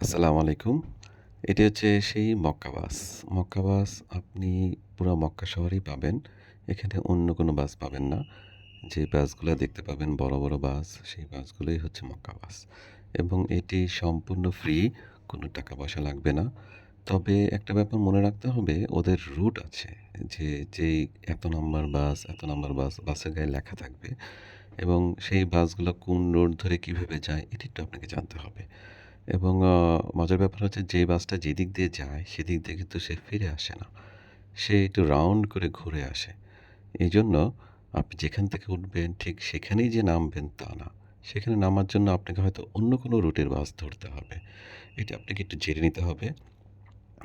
আসসালামু আলাইকুম। এটি হচ্ছে সেই মক্কা বাস। মক্কা বাস আপনি পুরা মক্কা শহরেই পাবেন। এখানে অন্য কোনো বাস পাবেন না। যে বাসগুলা দেখতে পাবেন বড়, বড় বাস, সেই বাসগুলোই হচ্ছে মক্কা বাস। এবং এটি সম্পূর্ণ ফ্রি, কোনো টাকা পয়সা লাগবে না। তবে একটা ব্যাপার মনে রাখতে হবে ওদের রুট আছে। যে যেই এত নাম্বার বাস, এত নাম্বার বাস, বাসের গায়ে লেখা থাকবে এবং সেই বাসগুলো কোন রোড ধরে কিভাবে যায় এটি একটু আপনাকে জানতে হবে। এবং মজার ব্যাপার হচ্ছে যে বাসটা যেদিক দিয়ে যায় সেদিক দিয়ে কিন্তু সে ফিরে আসে না। সে একটু রাউন্ড করে ঘুরে আসে। এইজন্য আপনি যেখান থেকে উঠবেন ঠিক সেখানেই যে নামবেন তা না। সেখানে নামার জন্য আপনাকে হয়তো অন্য কোনো রুটের বাস ধরতে হবে। এটা আপনাকে একটু জেনে নিতে হবে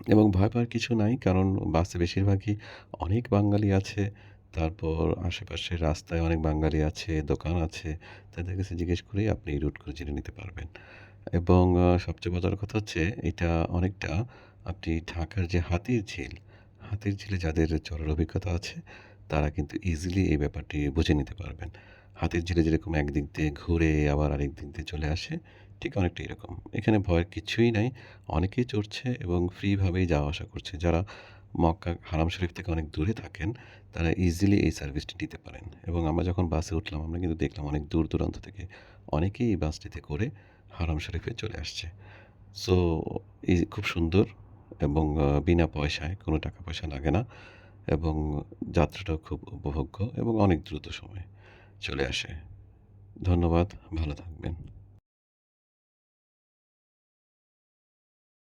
এবং ভয় পাওয়ার কিছু নাই। কারণ বাসে বেশিরভাগই অনেক বাঙালি আছে। তারপর আশেপাশের রাস্তায় অনেক বাঙালি আছে, দোকান আছে। তাদের কাছে জিজ্ঞেস করেই আপনি এই রুটগুলো জেনে নিতে পারবেন। এবং সবচেয়ে মজার কথা হচ্ছে এটা অনেকটা আপনি ঢাকার যে হাতির ঝিল, হাতির ঝিলে যাদের চড়ার অভিজ্ঞতা আছে তারা কিন্তু ইজিলি এই ব্যাপারটি বুঝে নিতে পারবেন। হাতির ঝিলে যেরকম একদিক দিয়ে ঘুরে আবার আরেক দিক দিয়ে চলে আসে, ঠিক অনেকটা এরকম। এখানে ভয়ের কিছুই নাই। অনেকেই চড়ছে এবং ফ্রি ভাবেই যাওয়া আসা করছে। যারা মক্কা হারাম শরীফ থেকে অনেক দূরে থাকেন, তারা ইজিলি এই সার্ভিসটি নিতে পারেন। এবং আমরা যখন বাসে উঠলাম আমরা কিন্তু দেখলাম অনেক দূর-দূরান্ত থেকে অনেকেই এই বাসটিতে করে হারাম শরীফে চলে আসছে। সো খুব সুন্দর এবং বিনা পয়সায় কোনো টাকা পয়সা লাগে না এবং যাত্রাটাও খুব উপভোগ্য এবং অনেক দ্রুত সময়ে চলে আসে। ধন্যবাদ, ভালো থাকবেন।